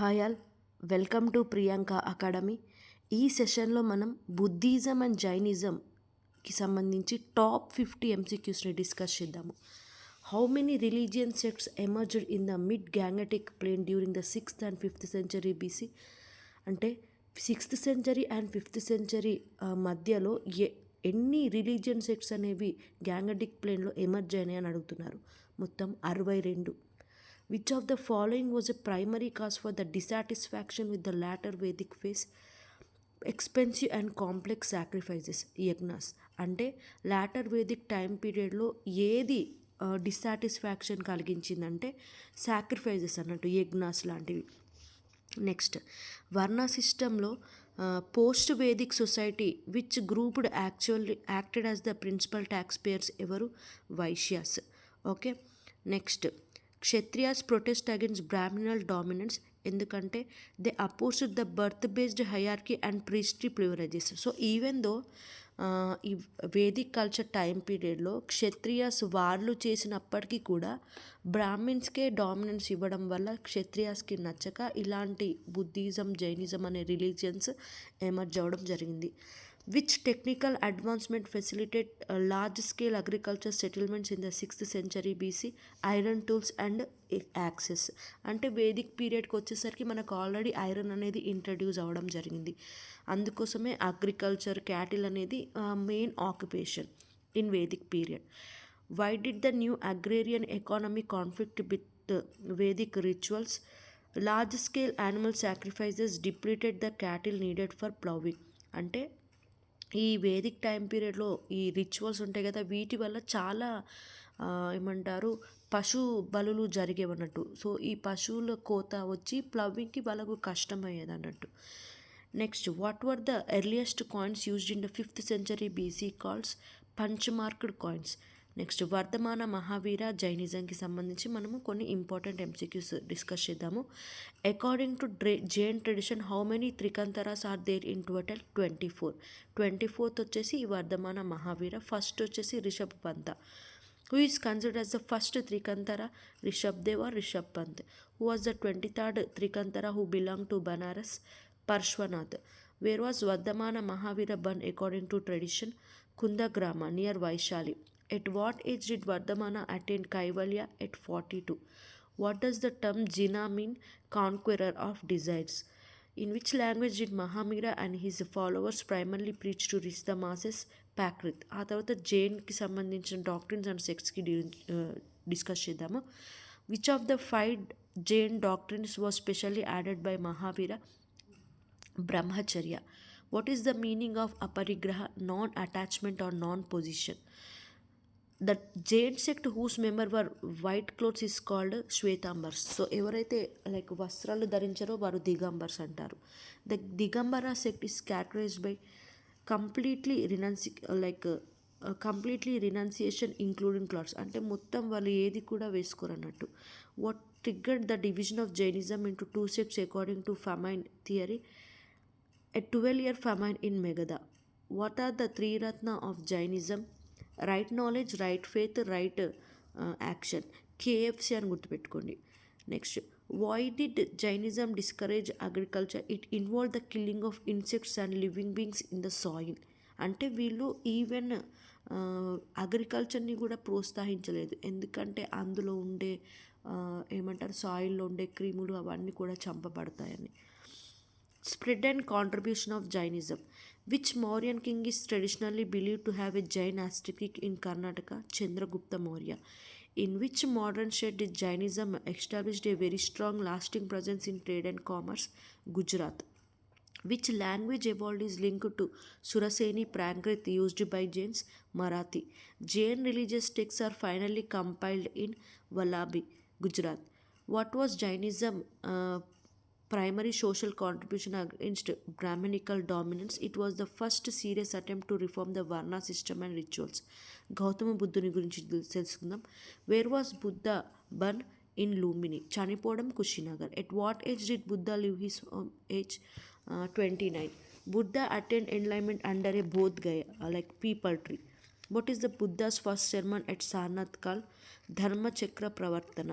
Hi all, welcome to Priyanka academy. ఈ సెషన్లో మనం బుద్ధిజం అండ్ జైనిజంకి సంబంధించి టాప్ 50 ఎంసీక్యూస్ని డిస్కస్ చేద్దాము. How many religion sects emerged in the mid Gangetic plain during the 6th and 5th century BC? అంటే 6th century and 5th century మధ్యలో ఎన్ని రిలీజియన్ సెక్ట్స్ అనేవి గ్యాంగటిక్ ప్లేన్లో ఎమర్జ్ అయినాయి అని అడుగుతున్నారు. మొత్తం 62. Which of the following was a primary cause for the dissatisfaction with the latter Vedic phase? Expensive and complex sacrifices, యజ్ఞాస్. అంటే లాటర్ వేదిక్ టైం పీరియడ్లో ఏది డిస్సాటిస్ఫాక్షన్ కలిగించిందంటే సాక్రిఫైజెస్ అన్నట్టు, యజ్ఞాస్ లాంటివి. నెక్స్ట్, వర్ణ సిస్టంలో post Vedic society which grouped acted as the principal tax payers ఎవరు? వైశ్యాస్. Okay. Next, క్షత్రియాస్ ప్రొటెస్ట్ అగేన్స్ట్ బ్రాహ్మణల్ డామినెన్స్ ఎందుకంటే they opposed the birth based hierarchy and priestry privileges. So even though ఈ Vedic culture time పీరియడ్లో క్షత్రియాస్ వార్లు చేసినప్పటికీ కూడా బ్రాహ్మిన్స్కే dominance ఇవ్వడం వల్ల క్షత్రియాస్కి నచ్చక ఇలాంటి బుద్ధిజం, జైనిజం అనే రిలీజియన్స్ ఎమర్జ్ అవ్వడం జరిగింది. Which technical advancement facilitate large scale agriculture settlements in the 6th century BC? Iron tools and axes. అంటే వేదిక్ పీరియడ్కి వచ్చేసరికి మనకు ఆల్రెడీ ఐరన్ అనేది ఇంట్రడ్యూస్ అవ్వడం జరిగింది. అందుకోసమే అగ్రికల్చర్, క్యాటిల్ అనేది main occupation in Vedic period. Why did the new agrarian economy conflict with Vedic rituals? Large scale animal sacrifices depleted the cattle needed for ploughing. అంటే ఈ వేదిక్ టైం పీరియడ్లో ఈ rituals ఉంటాయి కదా, వీటి వల్ల చాలా ఏమంటారు పశు బలులు జరిగేవన్నట్టు. సో ఈ పశువుల కోత వచ్చి ప్లవ్వింగ్కి వాళ్ళకు కష్టమయ్యేది అన్నట్టు. Next, what were the earliest coins used in the 5th century BC calls? Punch marked coins. Next, Vardhamana Mahavira జైనిజంకి సంబంధించి మనము కొన్ని ఇంపార్టెంట్ ఎంసీక్యూస్ డిస్కస్ చేద్దాము. According to Jain tradition how many tirthankaras are there in total? 24. 24th వచ్చేసి ఈ వర్ధమాన మహావీర. ఫస్ట్ వచ్చేసి Rishabh Panth. Who is considered as the first tirthankara? Rishabh Dev or Rishabh Panth. Who was the 23rd tirthankara who belong to Banaras? Parshvanath. Where was Vardhamana Mahavira born according to tradition? Kundagrama near Vaishali. At what age did Vardhamana attain Kaivalya? At 42. What does the term Jina mean? Conqueror of desires. In which language did Mahamira and his followers primarily preach to reach the masses? Prakrit. ఆ తర్వాత జైన్కి సంబంధించిన doctrines and సెక్ట్స్కి discuss చేద్దాము. Which of the 5 Jain doctrines was specially added by Mahavira? Brahmacharya. What is the meaning of aparigraha? Non attachment or non possession. The Jain sect whose member wear white clothes is called Shvetambars. So ఎవరైతే like వస్త్రాలు ధరించారో వారు దిగంబర్స్ అంటారు. The Digambara sect is characterized by completely renunciation including clothes. అంటే మొత్తం వాళ్ళు ఏది కూడా వేసుకోరు అన్నట్టు. What triggered the division of Jainism into 2 sects according to famine theory? A 12-year famine in Magadha. What are the 3 Ratna of Jainism? Right knowledge, right faith, right action. KFC అని గుర్తుపెట్టుకోండి. Next, why did Jainism discourage agriculture? It involve the killing of insects and living beings in the soil. అంటే వీళ్ళు even అగ్రికల్చర్ని కూడా ప్రోత్సహించలేదు, ఎందుకంటే అందులో ఉండే ఏమంటారు సాయిల్లో ఉండే క్రిములు అవన్నీ కూడా చంపబడతాయని. Spread and contribution of Jainism. Which Mauryan king is traditionally believed to have a Jain asterisk in Karnataka? Chandragupta Maurya. In which modern state did Jainism established a very strong lasting presence in trade and commerce? Gujarat. Which language evolved is linked to Suraseni Prakrit used by Jains? Marathi. Jain religious texts are finally compiled in Vallabhi, Gujarat. What was Jainism primary social contribution against Brahminical dominance? It was the first serious attempt to reform the Varna system and rituals. Gautama బుద్ధుని గురించి తెలుసుకుందాం. Where was Buddha born? In Lumbini. చనిపోవడం Kushinagar. At what age did Buddha live his age? 29. Buddha attained enlightenment under a Bodh Gaya like peepal tree. What is the Buddha's first sermon at Sarnath called? Dharmachakra Pravartana.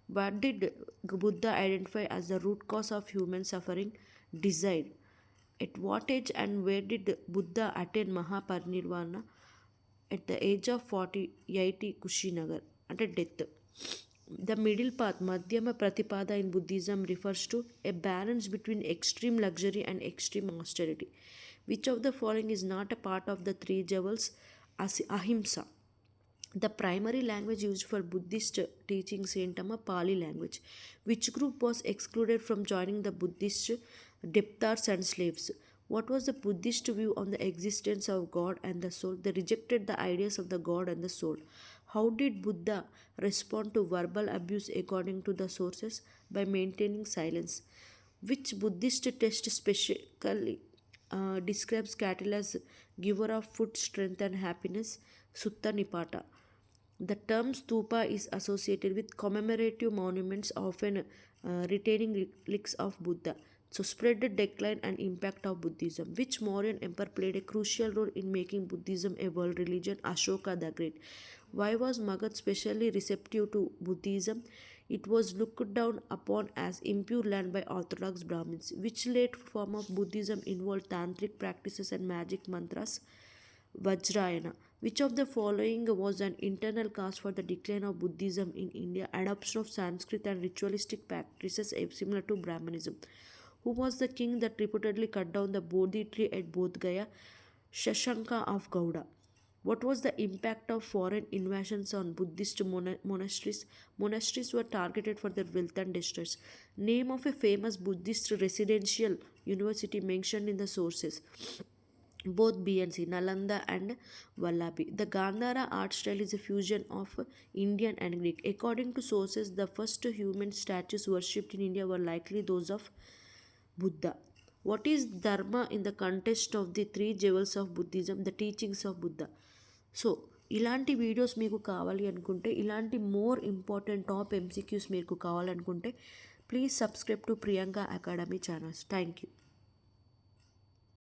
What did Buddha identify as the root cause of human suffering? Desire. At what age and where did Buddha attain Mahaparinirvana? At the age of 48 Kushinagar, at a death. The middle path, Madhyama Pratipada in Buddhism, refers to a balance between extreme luxury and extreme austerity. Which of the following is not a part of the three jewels? Ahimsa. The primary language used for Buddhist teachings in Pali language. Which group was excluded from joining the Buddhist debtors and slaves? What was the Buddhist view on the existence of God and the soul? They rejected the ideas of the God and the soul. How did Buddha respond to verbal abuse according to the sources? By maintaining silence. Which Buddhist text specifically describes cattle as giver of food, strength, and happiness? Sutta Nipata. The term stupa is associated with commemorative monuments, often retaining relics of Buddha. So, spread the decline and impact of Buddhism. Which Mauryan emperor played a crucial role in making Buddhism a world religion? Ashoka the Great. Why was Magad specially receptive to Buddhism? It was looked down upon as impure land by Orthodox Brahmins. Which late form of Buddhism involved tantric practices and magic mantras? Vajrayana. Which of the following was an internal cause for the decline of Buddhism in India? Adoption of Sanskrit and ritualistic practices similar to Brahmanism. Who was the king that reportedly cut down the Bodhi tree at Bodh Gaya? Shashanka of Gauda. What was the impact of foreign invasions on Buddhist monasteries? Monasteries were targeted for their wealth and distress. Name of a famous Buddhist residential university mentioned in the sources. Both BNC, Nalanda and Vallabhi. The Gandhara art style is a fusion of Indian and Greek. According to sources, the first human statues worshipped in India were likely those of Buddha. What is Dharma in the context of the three jewels of Buddhism, the teachings of Buddha? So ఇలాంటి videos మీకు కావాలి అనుకుంటే, ఇలాంటి more important top MCQs మీకు కావాలనుకుంటే, please subscribe to Priyanka academy channels. Thank you.